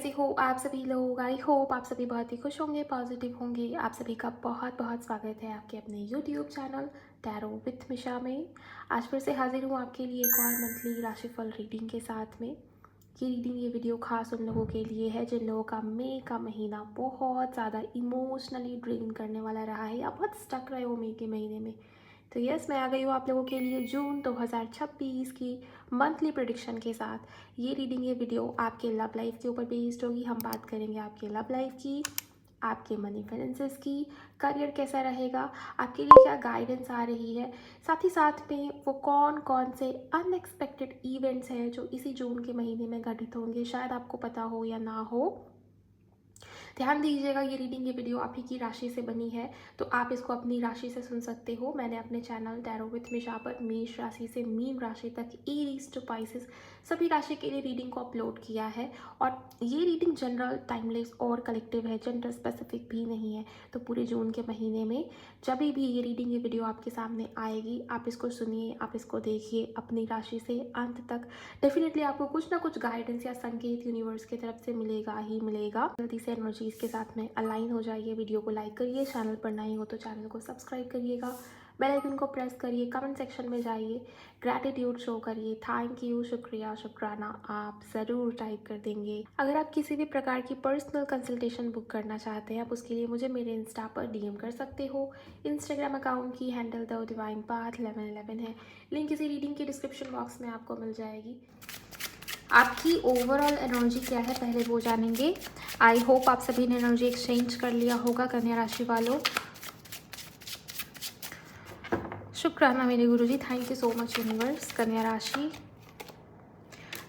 कैसे हो आप सभी लोग। आई होप आप सभी बहुत ही खुश होंगे, पॉजिटिव होंगे। आप सभी का बहुत बहुत स्वागत है आपके अपने यूट्यूब चैनल टैरो विथ मिशा में। आज फिर से हाजिर हूँ आपके लिए एक और मंथली राशिफल रीडिंग के साथ में। ये वीडियो खास उन लोगों के लिए है जिन लोगों का मई का महीना बहुत ज़्यादा इमोशनली ड्रेन करने वाला रहा है या बहुत स्टक रहे हो मई के महीने में। तो यस, मैं आ गई हूँ आप लोगों के लिए जून 2026 की मंथली प्रेडिक्शन के साथ। ये वीडियो आपके लव लाइफ के ऊपर बेस्ड होगी। हम बात करेंगे आपके लव लाइफ की, आपके मनी फाइनेंसेस की, करियर कैसा रहेगा, आपके लिए क्या गाइडेंस आ रही है, साथ ही साथ में वो कौन कौन से अनएक्सपेक्टेड इवेंट्स हैं जो इसी जून के महीने में घटित होंगे। शायद आपको पता हो या ना हो, ध्यान दीजिएगा। ये वीडियो आप ही की राशि से बनी है, तो आप इसको अपनी राशि से सुन सकते हो। मैंने अपने चैनल टैरो विथ मिशा पर मेष राशि से मीन राशि तक एरीज टू पाइसेस सभी राशि के लिए रीडिंग को अपलोड किया है। और ये रीडिंग जनरल, टाइमलेस और कलेक्टिव है, जेंडर स्पेसिफिक भी नहीं है। तो पूरे जून के महीने में जब भी ये वीडियो आपके सामने आएगी, आप इसको सुनिए, आप इसको देखिए अपनी राशि से अंत तक। डेफिनेटली आपको कुछ ना कुछ गाइडेंस या संकेत यूनिवर्स की तरफ से मिलेगा ही मिलेगा। जल्दी से एनर्जीज के साथ में अलाइन हो जाइए। वीडियो को लाइक करिए, चैनल पर नए हो तो चैनल को सब्सक्राइब करिएगा, बेल आइकन को प्रेस करिए, कमेंट सेक्शन में जाइए, ग्रैटिट्यूड शो करिए, थैंक यू, शुक्रिया, शुक्राना आप ज़रूर टाइप कर देंगे। अगर आप किसी भी प्रकार की पर्सनल कंसल्टेशन बुक करना चाहते हैं, आप उसके लिए मुझे मेरे इंस्टा पर डीएम कर सकते हो। इंस्टाग्राम अकाउंट की हैंडल द डिवाइन पाथ 1111 है। लिंक इसी रीडिंग के डिस्क्रिप्शन बॉक्स में आपको मिल जाएगी। आपकी ओवरऑल एनर्जी क्या है पहले वो जानेंगे। आई होप आप सभी ने एनर्जी एक्सचेंज कर लिया होगा कन्या राशि वालों। शुक्राना मेरे गुरुजी, thank you so much universe. कन्या राशि,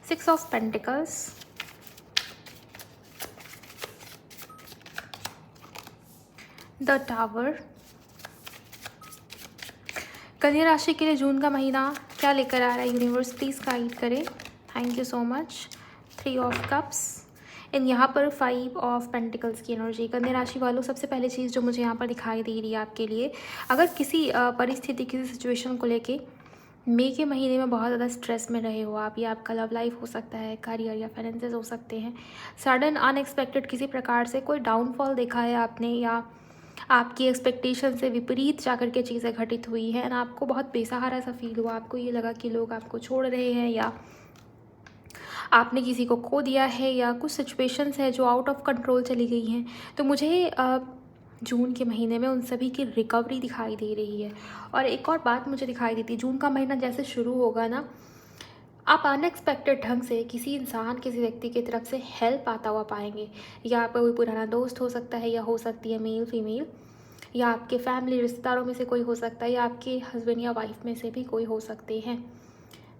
6 ऑफ पेंटिकल्स, द टावर। कन्या राशि के लिए जून का महीना क्या लेकर आ रहा है यूनिवर्स, प्लीज़ गाइड करें। Thank you so much. 3 of cups and यहाँ पर 5 ऑफ पेंटिकल्स की एनर्जी। कन्या राशि वालों, सबसे पहले चीज़ जो मुझे यहाँ पर दिखाई दे रही है आपके लिए, अगर किसी परिस्थिति, किसी सिचुएशन को लेके मई के महीने में बहुत ज़्यादा स्ट्रेस में रहे हो आप, या आपका लव लाइफ हो सकता है, करियर या फाइनेंसेस हो सकते हैं, सडन अनएक्सपेक्टेड किसी प्रकार से कोई डाउनफॉल देखा है आपने, या आपकी एक्सपेक्टेशन से विपरीत जाकर के चीज़ें घटित हुई हैं ना, आपको बहुत बेसहारा सा फील हुआ, आपको ये लगा कि लोग आपको छोड़ रहे हैं, या आपने किसी को खो दिया है, या कुछ सिचुएशंस है जो आउट ऑफ कंट्रोल चली गई हैं, तो मुझे जून के महीने में उन सभी की रिकवरी दिखाई दे रही है। और एक और बात मुझे दिखाई देती है, जून का महीना जैसे शुरू होगा ना, आप अनएक्सपेक्टेड ढंग से किसी इंसान, किसी व्यक्ति की तरफ से हेल्प आता हुआ पाएंगे। या आपका कोई पुराना दोस्त हो सकता है, या हो सकती है मेल फीमेल, या आपके फैमिली रिश्तेदारों में से कोई हो सकता है, या आपके हस्बैंड या वाइफ में से भी कोई हो सकते हैं।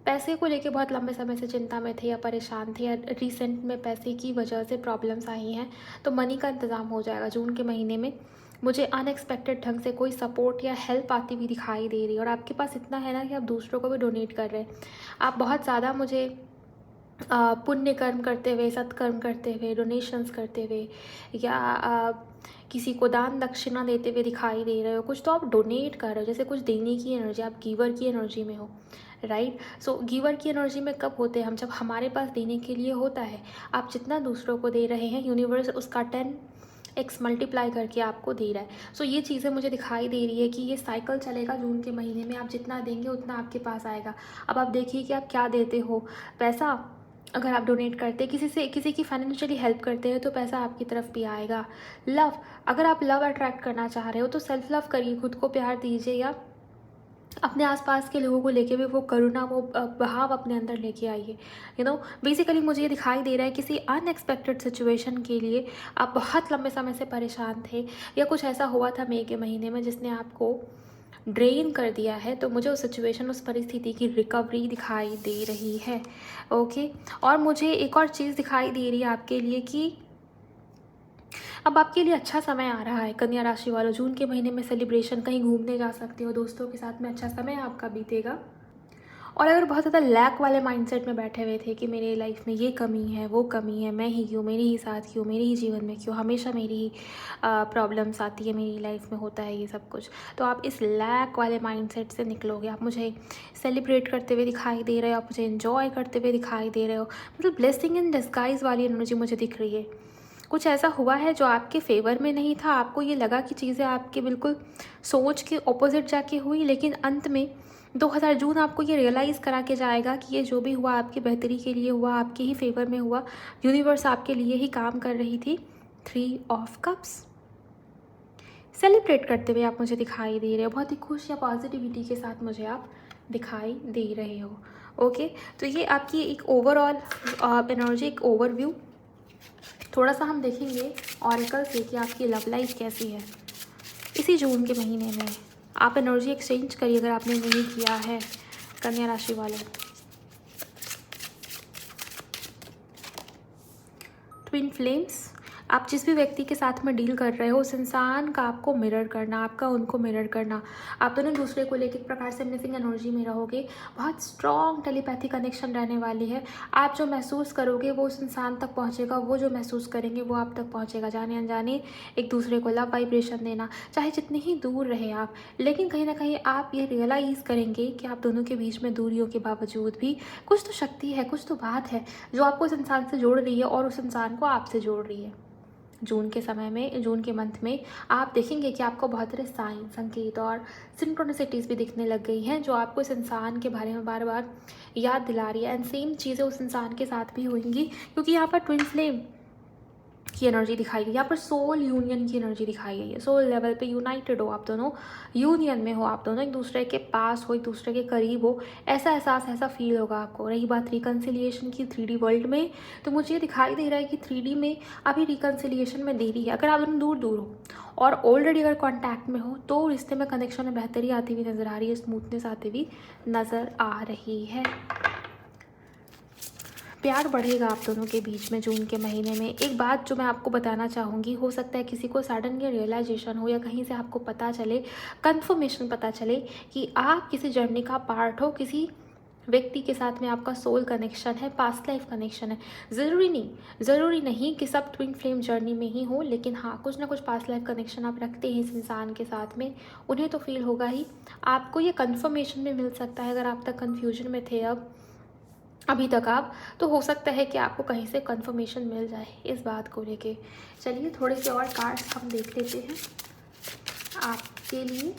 पैसे को लेके बहुत लंबे समय से चिंता में थे या परेशान थे, या रिसेंट में पैसे की वजह से प्रॉब्लम्स आई हैं, तो मनी का इंतज़ाम हो जाएगा जून के महीने में। मुझे अनएक्सपेक्टेड ढंग से कोई सपोर्ट या हेल्प आती हुई दिखाई दे रही है। और आपके पास इतना है ना कि आप दूसरों को भी डोनेट कर रहे हैं। आप बहुत ज़्यादा मुझे पुण्य कर्म करते हुए, सत्कर्म करते हुए, डोनेशंस करते हुए, या किसी को दान दक्षिणा देते हुए दिखाई दे रहे हो। कुछ तो आप डोनेट कर रहे हो, जैसे कुछ देने की एनर्जी, आप गिवर की एनर्जी में हो, राइट। सो गिवर की एनर्जी में कब होते हैं हम, जब हमारे पास देने के लिए होता है। आप जितना दूसरों को दे रहे हैं, यूनिवर्स उसका 10x मल्टीप्लाई करके आपको दे रहा है। सो ये चीज़ें मुझे दिखाई दे रही है कि ये साइकिल चलेगा जून के महीने में। आप जितना देंगे उतना आपके पास आएगा। अब आप देखिए कि आप क्या देते हो। पैसा अगर आप डोनेट करते हैं, किसी की फाइनेंशियली हेल्प करते हैं, तो पैसा आपकी तरफ भी आएगा। लव, अगर आप लव अट्रैक्ट करना चाह रहे हो तो सेल्फ लव करिए, खुद को प्यार दीजिए, या अपने आसपास के लोगों को लेके भी वो करुणा, वो बहाव अपने अंदर लेके आइए। बेसिकली मुझे ये दिखाई दे रहा है किसी अनएक्सपेक्टेड सिचुएशन के लिए आप बहुत लंबे समय से परेशान थे, या कुछ ऐसा हुआ था मई के महीने में जिसने आपको ड्रेन कर दिया है। तो मुझे उस सिचुएशन, उस परिस्थिति की रिकवरी दिखाई दे रही है। ओके। और मुझे एक और चीज़ दिखाई दे रही है आपके लिए कि अब आपके लिए अच्छा समय आ रहा है कन्या राशि वालों। जून के महीने में सेलिब्रेशन, कहीं घूमने जा सकते हो, दोस्तों के साथ में अच्छा समय आपका बीतेगा। और अगर बहुत ज़्यादा लैक वाले माइंडसेट में बैठे हुए थे कि मेरे लाइफ में ये कमी है, वो कमी है, मैं ही क्यों, मेरे ही साथ क्यों, मेरे ही जीवन में क्यों, हमेशा मेरी ही प्रॉब्लम्स आती है, मेरी लाइफ में होता है ये सब कुछ, तो आप इस लैक वाले माइंडसेट से निकलोगे। आप मुझे सेलिब्रेट करते हुए दिखाई दे रहे हो, आप मुझे इन्जॉय करते हुए दिखाई दे रहे हो, मतलब ब्लेसिंग इन डिस्गाइज वाली एनर्जी मुझे दिख रही है। कुछ ऐसा हुआ है जो आपके फेवर में नहीं था, आपको ये लगा कि चीज़ें आपके बिल्कुल सोच के ऑपोजिट जाके हुई, लेकिन अंत में 2000 जून आपको ये रियलाइज़ करा के जाएगा कि ये जो भी हुआ आपकी बेहतरी के लिए हुआ, आपके ही फेवर में हुआ, यूनिवर्स आपके लिए ही काम कर रही थी। 3 ऑफ कप्स सेलिब्रेट करते हुए आप मुझे दिखाई दे रहे हो, बहुत ही खुश या पॉजिटिविटी के साथ मुझे आप दिखाई दे रहे हो। ओके, तो ये आपकी एक ओवरऑल एनर्जी, एक ओवरव्यू। थोड़ा सा हम देखेंगे ऑरेकल से कि आपकी लव लाइफ कैसी है इसी जून के महीने में। आप एनर्जी एक्सचेंज करिए अगर आपने नहीं किया है कन्या राशि वाले। ट्विन फ्लेम्स, आप जिस भी व्यक्ति के साथ में डील कर रहे हो उस इंसान का आपको मिरर करना, आपका उनको मिरर करना। आप दोनों दूसरे को लेकर एक प्रकार से मिसिंग एनर्जी में रहोगे। बहुत स्ट्रॉन्ग टेलीपैथी कनेक्शन रहने वाली है। आप जो महसूस करोगे वो उस इंसान तक पहुंचेगा, वो जो महसूस करेंगे वो आप तक पहुंचेगा। जाने अनजाने एक दूसरे को लव वाइब्रेशन देना, चाहे जितनी ही दूर रहे आप, लेकिन कहीं ना कहीं आप ये रियलाइज़ करेंगे कि आप दोनों के बीच में दूरियों के बावजूद भी कुछ तो शक्ति है, कुछ तो बात है जो आपको उस इंसान से जोड़ रही है और उस इंसान को आपसे जोड़ रही है। जून के समय में, जून के मंथ में आप देखेंगे कि आपको बहुत सारे साइन, संकेत और सिंक्रोनिसिटीज़ भी दिखने लग गई हैं जो आपको इस इंसान के बारे में बार बार याद दिला रही है। एंड सेम चीज़ें उस इंसान के साथ भी होंगी, क्योंकि यहाँ पर ट्विन फ्लेम की एनर्जी दिखाई गई, यहाँ पर सोल यूनियन की एनर्जी दिखाई गई है। सोल लेवल पे यूनाइटेड हो आप दोनों, यूनियन में हो आप दोनों, एक दूसरे के पास हो, एक दूसरे के करीब हो, ऐसा एहसास, ऐसा फील होगा आपको। रही बात रिकन्सिलिएशन की 3D वर्ल्ड में, तो मुझे ये दिखाई दे रहा है कि 3D में अभी रिकन्सिलिएशन में देरी है। अगर आप दोनों दूर दूर हो और ऑलरेडी अगर कॉन्टैक्ट में हो तो रिश्ते में कनेक्शन में बेहतरी आती हुई नज़र आ रही है, स्मूथनेस आती हुई नज़र आ रही है। प्यार बढ़ेगा आप दोनों के बीच में जून के महीने में। एक बात जो मैं आपको बताना चाहूँगी, हो सकता है किसी को सडन ये रियलाइजेशन हो या कहीं से आपको पता चले, कंफर्मेशन पता चले कि आप किसी जर्नी का पार्ट हो, किसी व्यक्ति के साथ में आपका सोल कनेक्शन है, पास्ट लाइफ कनेक्शन है। ज़रूरी नहीं कि सब ट्विन फ्लेम जर्नी में ही हो, लेकिन हाँ, कुछ ना कुछ पास्ट लाइफ कनेक्शन आप रखते हैं इस इंसान के साथ में, उन्हें तो फील होगा ही। आपको ये कन्फर्मेशन भी मिल सकता है अगर आप तक कन्फ्यूजन में थे अभी तक आप, तो हो सकता है कि आपको कहीं से कंफर्मेशन मिल जाए इस बात को लेके। चलिए थोड़े से और कार्ड्स हम देख लेते हैं आपके लिए।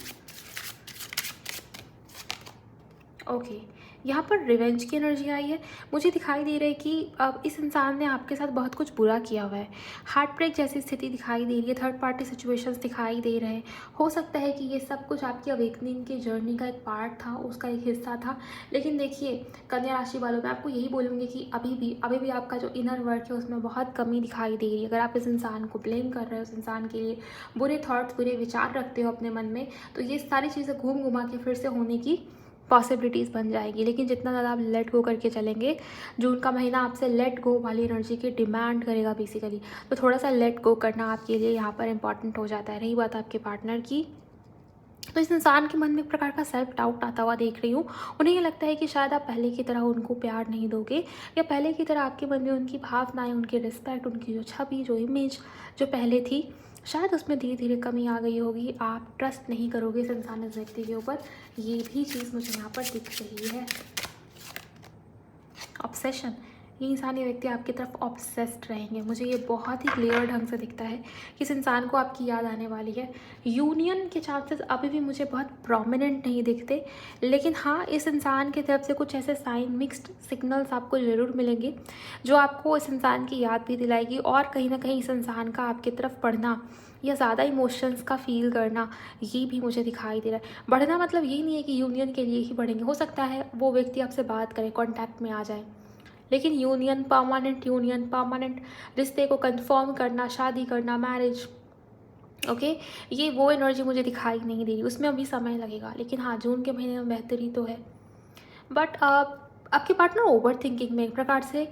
ओके, यहाँ पर रिवेंज की एनर्जी आई है। मुझे दिखाई दे रहा है कि अब इस इंसान ने आपके साथ बहुत कुछ बुरा किया हुआ है। हार्ट ब्रेक जैसी स्थिति दिखाई दे रही है, थर्ड पार्टी सिचुएशंस दिखाई दे रहे हैं। हो सकता है कि ये सब कुछ आपकी अवेकनिंग की जर्नी का एक पार्ट था, उसका एक हिस्सा था। लेकिन देखिए कन्या राशि वालों, मैं आपको यही बोलूँगी कि अभी भी आपका जो इनर वर्क है उसमें बहुत कमी दिखाई दे रही है। अगर आप इस इंसान को ब्लेम कर रहे हो, उस इंसान के लिए बुरे थॉट्स, बुरे विचार रखते हो अपने मन में, तो ये सारी चीज़ें घूम घुमा के फिर से होने की पॉसिबिलिटीज़ बन जाएगी। लेकिन जितना ज़्यादा आप लेट गो करके चलेंगे, जून का महीना आपसे लेट गो वाली एनर्जी की डिमांड करेगा बेसिकली। तो थोड़ा सा लेट गो करना आपके लिए यहाँ पर इम्पॉर्टेंट हो जाता है। रही बात आपके पार्टनर की, तो इस इंसान के मन में एक प्रकार का सेल्फ डाउट आता हुआ देख रही हूँ। उन्हें ये लगता है कि शायद आप पहले की तरह उनको प्यार नहीं दोगे, या पहले की तरह आपके मन में उनकी भावनाएं, उनकी रिस्पेक्ट, उनकी जो छवि, जो इमेज जो पहले थी, शायद उसमें धीरे धीरे कमी आ गई होगी। आप ट्रस्ट नहीं करोगे इस इंसान, इस व्यक्ति के ऊपर, ये भी चीज़ मुझे यहाँ पर दिख रही है। ऑब्सेशन, ये इंसान, ये व्यक्ति आपकी तरफ ऑब्सेस्ड रहेंगे। मुझे ये बहुत ही क्लियर ढंग से दिखता है कि इस इंसान को आपकी याद आने वाली है। यूनियन के चांसेस अभी भी मुझे बहुत प्रोमिनेंट नहीं दिखते, लेकिन हाँ, इस इंसान की तरफ से कुछ ऐसे साइन, मिक्स्ड सिग्नल्स आपको ज़रूर मिलेंगे जो आपको इस इंसान की याद भी दिलाएगी। और कहीं ना कहीं इस इंसान का आपकी तरफ बढ़ना या ज़्यादा इमोशंस का फील करना, ये भी मुझे दिखाई दे रहा है। बढ़ना मतलब ये नहीं है कि यूनियन के लिए ही बढ़ेंगे। हो सकता है वो व्यक्ति आपसे बात करे, कॉन्टैक्ट में आ जाए, लेकिन यूनियन परमानेंट रिश्ते को कंफर्म करना, शादी करना, मैरिज, ओके, ये वो एनर्जी मुझे दिखाई नहीं दे रही। उसमें अभी समय लगेगा, लेकिन हाँ, जून के महीने में बेहतरी तो है। बट आपके पार्टनर ओवर थिंकिंग में, एक प्रकार से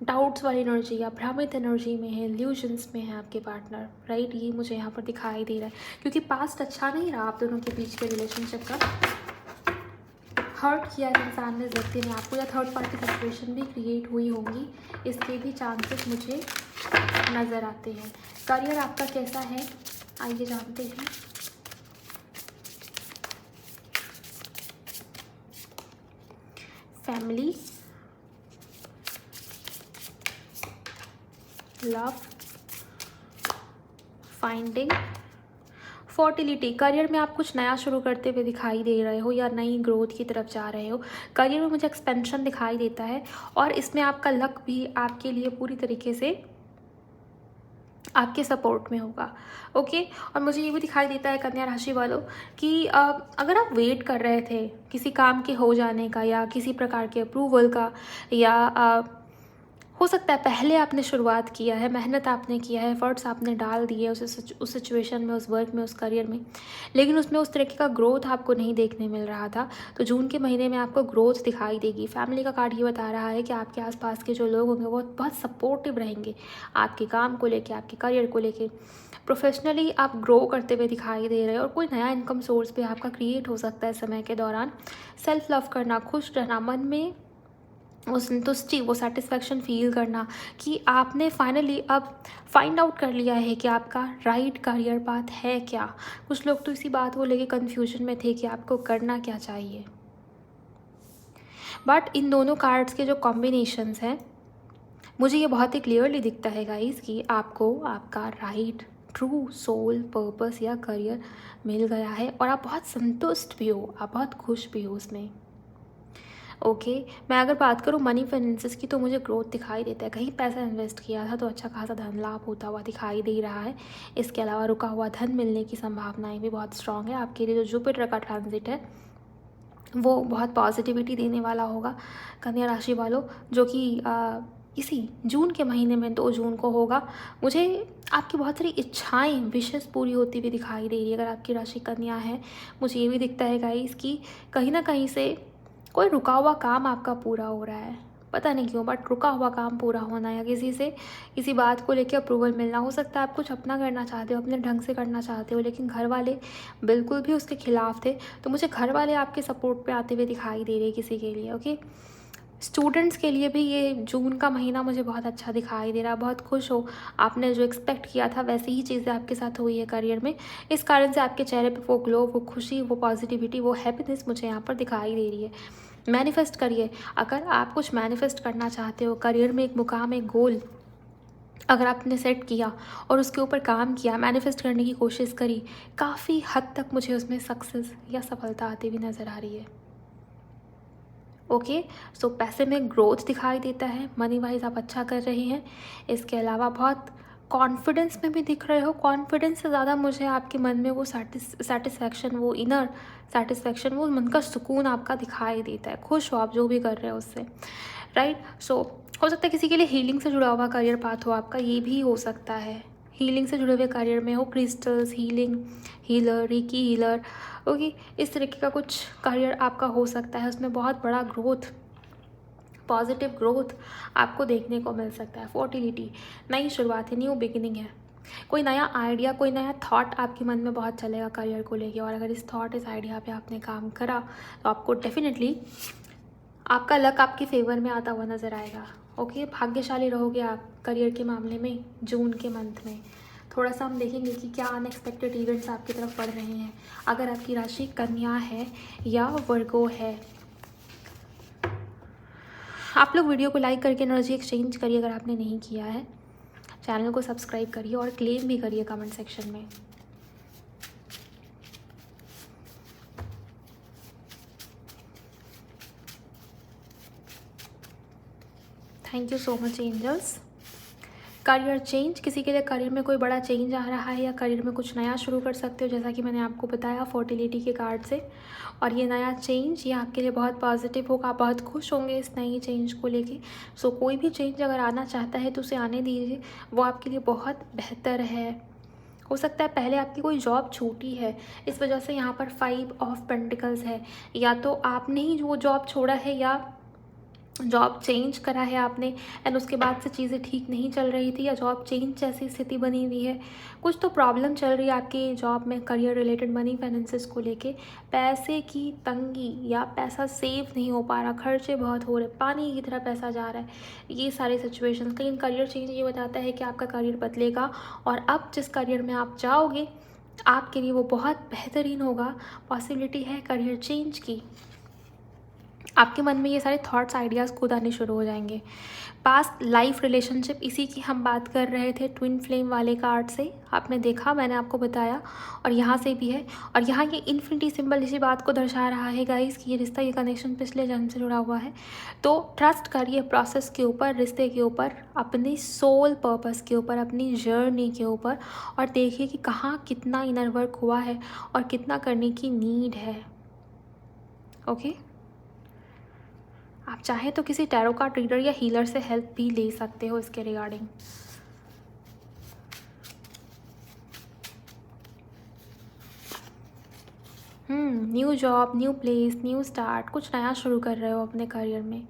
डाउट्स वाली एनर्जी या भ्रमित एनर्जी में है, इल्यूजन्स में है आपके पार्टनर, राइट। ये मुझे यहाँ पर दिखाई दे रहा है, क्योंकि पास्ट अच्छा नहीं रहा आप दोनों के बीच के रिलेशनशिप का। हर्ट किया इंसान ने इस व्यक्ति ने आपको, या थर्ड पार्टी सिचुएशन भी क्रिएट हुई होंगी, इसके भी चांसेस मुझे नज़र आते हैं। करियर आपका कैसा है आइए जानते हैं। Family, love, finding, fertility. Career में आप कुछ नया शुरू करते हुए दिखाई दे रहे हो या नई ग्रोथ की तरफ जा रहे हो। करियर में मुझे एक्सपेंशन दिखाई देता है और इसमें आपका लक भी आपके लिए पूरी तरीके से आपके सपोर्ट में होगा। ओके, और मुझे ये भी दिखाई देता है कन्या राशि वालों कि अगर आप वेट कर रहे थे किसी काम के हो जाने का या किसी प्रकार के अप्रूवल का, या हो सकता है पहले आपने शुरुआत किया है, मेहनत आपने किया है, एफर्ट्स आपने डाल दिए उस सिचुएशन में, उस वर्क में, उस करियर में, लेकिन उसमें उस तरीके का ग्रोथ आपको नहीं देखने मिल रहा था। तो जून के महीने में आपको ग्रोथ दिखाई देगी। फैमिली का कार्ड ये बता रहा है कि आपके आसपास के जो लोग होंगे वो बहुत सपोर्टिव रहेंगे आपके काम को लेके, आपके करियर को लेके। प्रोफेशनली आप ग्रो करते हुए दिखाई दे रहे हो और कोई नया इनकम सोर्स भी आपका क्रिएट हो सकता है समय के दौरान। सेल्फ लव करना, खुश रहना, मन में वो संतुष्टि, वो सेटिस्फैक्शन फील करना कि आपने फाइनली अब फाइंड आउट कर लिया है कि आपका राइट करियर पाथ है क्या। कुछ लोग तो इसी बात को लेके कंफ्यूजन में थे कि आपको करना क्या चाहिए। बट इन दोनों कार्ड्स के जो कॉम्बिनेशंस हैं, मुझे ये बहुत ही क्लियरली दिखता है गाइस कि आपको आपका राइट ट्रू सोल पर्पस या करियर मिल गया है और आप बहुत संतुष्ट भी हो, आप बहुत खुश भी हो उसमें। ओके, मैं अगर बात करूँ मनी फाइनेंसेस की तो मुझे ग्रोथ दिखाई देता है। कहीं पैसा इन्वेस्ट किया था तो अच्छा खासा धन लाभ होता हुआ दिखाई दे रहा है। इसके अलावा रुका हुआ धन मिलने की संभावनाएं भी बहुत स्ट्रांग है। आपके लिए जो जुपिटर का ट्रांजिट है वो बहुत पॉजिटिविटी देने वाला होगा कन्या राशि वालों, जो कि इसी जून के महीने में 2 जून को होगा। मुझे आपकी बहुत सारी इच्छाएं, विशेष पूरी होती हुई दिखाई दे रही है। अगर आपकी राशि कन्या है, मुझे ये भी दिखता है गाइस कि कहीं ना कहीं से कोई रुका हुआ काम आपका पूरा हो रहा है, पता नहीं क्यों, बट रुका हुआ काम पूरा होना या किसी से किसी बात को लेकर अप्रूवल मिलना। हो सकता है आप कुछ अपना करना चाहते हो, अपने ढंग से करना चाहते हो, लेकिन घर वाले बिल्कुल भी उसके खिलाफ थे। तो मुझे घर वाले आपके सपोर्ट पे आते हुए दिखाई दे रहे किसी के लिए। ओके, स्टूडेंट्स के लिए भी ये जून का महीना मुझे बहुत अच्छा दिखाई दे रहा है। बहुत खुश हो, आपने जो एक्सपेक्ट किया था वैसी ही चीज़ें आपके साथ हुई है करियर में। इस कारण से आपके चेहरे पे वो ग्लो, वो खुशी, वो पॉजिटिविटी, वो हैप्पीनेस मुझे यहाँ पर दिखाई दे रही है। मैनिफेस्ट करिए। अगर आप कुछ मैनिफेस्ट करना चाहते हो, करियर में एक मुकाम, एक गोल अगर आपने सेट किया और उसके ऊपर काम किया, मैनिफेस्ट करने की कोशिश करी, काफ़ी हद तक मुझे उसमें सक्सेस या सफलता आती हुई नज़र आ रही है। ओके, सो पैसे में ग्रोथ दिखाई देता है, मनी वाइज आप अच्छा कर रहे हैं। इसके अलावा बहुत कॉन्फिडेंस में भी दिख रहे हो। कॉन्फिडेंस से ज़्यादा मुझे आपके मन में वो सेटिस्फैक्शन, वो इनर सेटिस्फैक्शन, वो मन का सुकून आपका दिखाई देता है। खुश हो आप जो भी कर रहे हो उससे, राइट। सो हो सकता है किसी के लिए हीलिंग से जुड़ा हुआ करियर पाथ हो आपका, ये भी हो सकता है। हीलिंग से जुड़े हुए करियर में हो, crystals, healing, healer, Ricky healer, okay, इस तरीके का कुछ करियर आपका हो सकता है। उसमें बहुत बड़ा ग्रोथ, पॉजिटिव ग्रोथ आपको देखने को मिल सकता है। फर्टिलिटी, नई शुरुआत है, न्यू बिगिनिंग है। कोई नया आइडिया, कोई नया थॉट आपके मन में बहुत चलेगा करियर को लेके, और अगर इस थॉट, इस आइडिया पे आपने काम करा तो आपको डेफिनेटली आपका लक आपके फेवर में आता हुआ नज़र आएगा। ओके, भाग्यशाली रहोगे आप करियर के मामले में जून के मंथ में। थोड़ा सा हम देखेंगे कि क्या अनएक्सपेक्टेड इवेंट्स आपकी तरफ बढ़ रहे हैं अगर आपकी राशि कन्या है या वर्गो है। आप लोग वीडियो को लाइक करके एनर्जी एक्सचेंज करिए अगर आपने नहीं किया है। चैनल को सब्सक्राइब करिए और क्लेम भी करिए कमेंट सेक्शन में। Thank you so much angels. Career change, किसी के लिए करियर में कोई बड़ा चेंज आ रहा है या करियर में कुछ नया शुरू कर सकते हो, जैसा कि मैंने आपको बताया फर्टिलिटी के कार्ड से। और ये नया चेंज ये आपके लिए बहुत पॉजिटिव होगा, आप बहुत खुश होंगे इस नई चेंज को लेके। सो कोई भी चेंज अगर आना चाहता है तो उसे आने दीजिए, वो आपके लिए बहुत बेहतर है। हो सकता है पहले आपकी कोई जॉब छूटी है, इस वजह से यहाँ पर 5 ऑफ पेंटिकल्स है, या तो आपने ही वो जॉब छोड़ा है या जॉब चेंज करा है आपने एंड उसके बाद से चीज़ें ठीक नहीं चल रही थी, या जॉब चेंज जैसी स्थिति बनी हुई है, कुछ तो प्रॉब्लम चल रही है आपकी जॉब में, करियर रिलेटेड, मनी फाइनेंसेस को लेके, पैसे की तंगी या पैसा सेव नहीं हो पा रहा, खर्चे बहुत हो रहे, पानी की तरह पैसा जा रहा है, ये सारी सिचुएशन। लेकिन करियर चेंज ये बताता है कि आपका करियर बदलेगा और अब जिस करियर में आप जाओगे आपके लिए वो बहुत बेहतरीन होगा। पॉसिबिलिटी है करियर चेंज की। आपके मन में ये सारे थॉट्स आइडियाज़ खुद आने शुरू हो जाएंगे। पास्ट लाइफ रिलेशनशिप, इसी की हम बात कर रहे थे ट्विन फ्लेम वाले कार्ड से, आपने देखा, मैंने आपको बताया, और यहाँ से भी है। और यहाँ ये इन्फिनिटी सिंबल इसी बात को दर्शा रहा है गाइस कि ये रिश्ता, ये कनेक्शन पिछले जन्म से जुड़ा हुआ है। तो ट्रस्ट करिए प्रोसेस के ऊपर, रिश्ते के ऊपर, अपनी सोल पर्पस के ऊपर, अपनी जर्नी के ऊपर, और देखिए कि कहाँ कितना इनर वर्क हुआ है और कितना करने की नीड है। ओके, आप चाहें तो किसी टैरो कार्ड रीडर या हीलर से हेल्प भी ले सकते हो इसके regarding. New job, new place, new start, कुछ नया शुरू कर रहे हो अपने करियर में।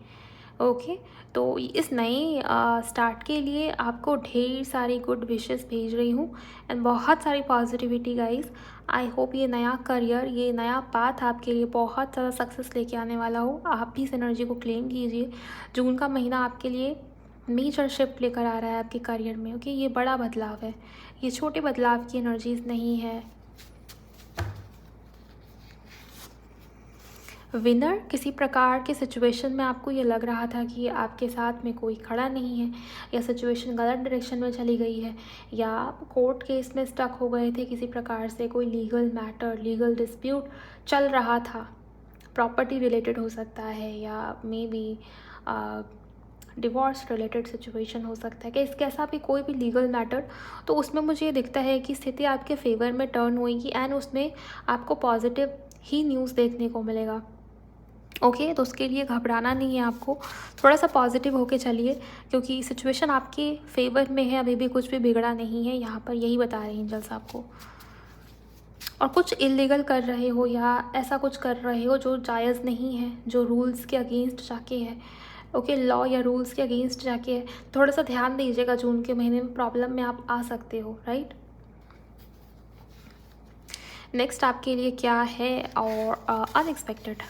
ओके, तो इस नए स्टार्ट के लिए आपको ढेर सारी गुड विशेस भेज रही हूँ एंड बहुत सारी पॉजिटिविटी गाइस। आई होप ये नया करियर, ये नया पाथ आपके लिए बहुत ज़्यादा सक्सेस लेके आने वाला हो। आप भी इस एनर्जी को क्लेम कीजिए। जून का महीना आपके लिए मेजर शिफ्ट लेकर आ रहा है आपके करियर में। ओके, ये बड़ा बदलाव है, ये छोटे बदलाव की एनर्जीज नहीं है। विनर, किसी प्रकार के सिचुएशन में आपको ये लग रहा था कि आपके साथ में कोई खड़ा नहीं है, या सिचुएशन गलत डायरेक्शन में चली गई है, या आप कोर्ट केस में स्टक हो गए थे, किसी प्रकार से कोई लीगल मैटर, लीगल डिस्प्यूट चल रहा था, प्रॉपर्टी रिलेटेड हो सकता है, या may be divorce related situation हो सकता है, कि कैसा भी कोई भी लीगल मैटर, तो उसमें मुझे ये दिखता है कि स्थिति आपके फेवर में टर्न होएगी एंड उसमें आपको पॉजिटिव ही न्यूज़ देखने को मिलेगा। ओके, तो उसके लिए घबराना नहीं है आपको, थोड़ा सा पॉजिटिव होके चलिए, क्योंकि सिचुएशन आपके फेवर में है, अभी भी कुछ भी बिगड़ा नहीं है, यहाँ पर यही बता रहे हैं एंजल्स आपको। और कुछ इलीगल कर रहे हो या ऐसा कुछ कर रहे हो जो जायज़ नहीं है, जो रूल्स के अगेंस्ट जाके है, ओके, लॉ या रूल्स के अगेंस्ट जाके है, थोड़ा सा ध्यान दीजिएगा। जून के महीने में प्रॉब्लम में आप आ सकते हो, राइट। नेक्स्ट आपके लिए क्या है, और अनएक्सपेक्टेड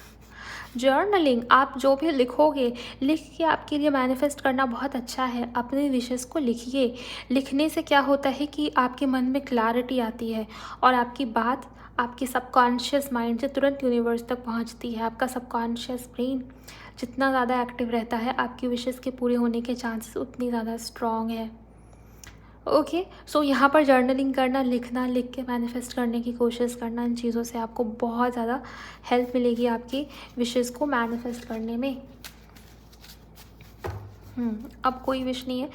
जर्नलिंग, आप जो भी लिखोगे, लिख के आपके लिए मैनिफेस्ट करना बहुत अच्छा है। अपने विशेस को लिखिए। लिखने से क्या होता है कि आपके मन में क्लैरिटी आती है और आपकी बात आपके सबकॉन्शियस माइंड से तुरंत यूनिवर्स तक पहुंचती है। आपका सबकॉन्शियस ब्रेन जितना ज़्यादा एक्टिव रहता है, आपकी विशेस के पूरे होने के चांसेस उतनी ज़्यादा स्ट्रॉन्ग है। ओके, सो यहाँ पर जर्नलिंग करना, लिखना, लिख के मैनिफेस्ट करने की कोशिश करना, इन चीज़ों से आपको बहुत ज़्यादा हेल्प मिलेगी आपकी विशेस को मैनिफेस्ट करने में। अब कोई विश नहीं है,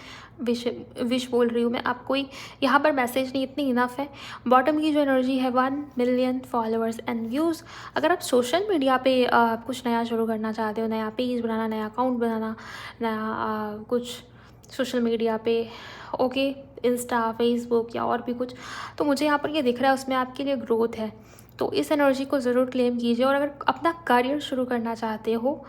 विश बोल रही हूँ मैं, अब कोई यहाँ पर मैसेज नहीं, इतनी इनफ है। बॉटम की जो एनर्जी है 1 मिलियन फॉलोअर्स एंड व्यूज़। अगर आप सोशल मीडिया पे कुछ नया शुरू करना चाहते हो, नया पेज बनाना, नया अकाउंट बनाना, नया कुछ सोशल मीडिया पे, ओके, इंस्टा, फेसबुक या और भी कुछ, तो मुझे यहाँ पर ये दिख रहा है उसमें आपके लिए ग्रोथ है। तो इस एनर्जी को ज़रूर क्लेम कीजिए। और अगर अपना करियर शुरू करना चाहते हो,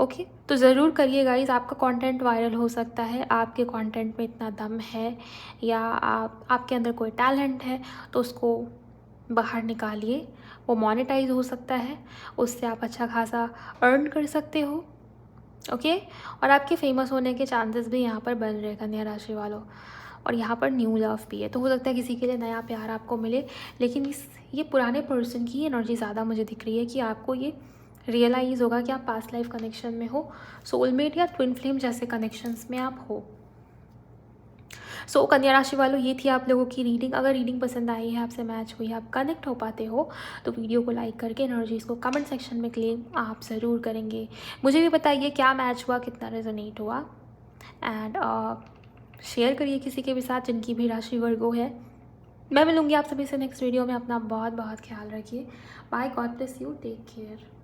ओके, तो ज़रूर करिए गाइज। आपका कंटेंट वायरल हो सकता है, आपके कंटेंट में इतना दम है, या आपके अंदर कोई टैलेंट है, तो उसको बाहर निकालिए। वो मोनेटाइज हो सकता है, उससे आप अच्छा खासा अर्न कर सकते हो। ओके, और आपके फेमस होने के चांसेस भी यहाँ पर बन रहे कन्या राशि वालों। और यहाँ पर न्यू लव भी है, तो हो सकता है किसी के लिए नया प्यार आपको मिले। लेकिन ये पुराने पर्सन की एनर्जी ज़्यादा मुझे दिख रही है कि आपको ये रियलाइज़ होगा कि आप पास्ट लाइफ कनेक्शन में हो, सोलमेट या ट्विन फ्लेम जैसे कनेक्शंस में आप हो। सो कन्या राशि वालों, ये थी आप लोगों की रीडिंग। अगर रीडिंग पसंद आई है, आपसे मैच हुई, आप कनेक्ट हो पाते हो, तो वीडियो को लाइक करके एनर्जीज को कमेंट सेक्शन में क्लेम आप ज़रूर करेंगे। मुझे भी बताइए क्या मैच हुआ, कितना रेजोनेट हुआ, एंड शेयर करिए किसी के भी साथ जिनकी भी राशि वर्गो है। मैं मिलूंगी आप सभी से नेक्स्ट वीडियो में। अपना बहुत बहुत ख्याल रखिए। Bye, God bless you, take care.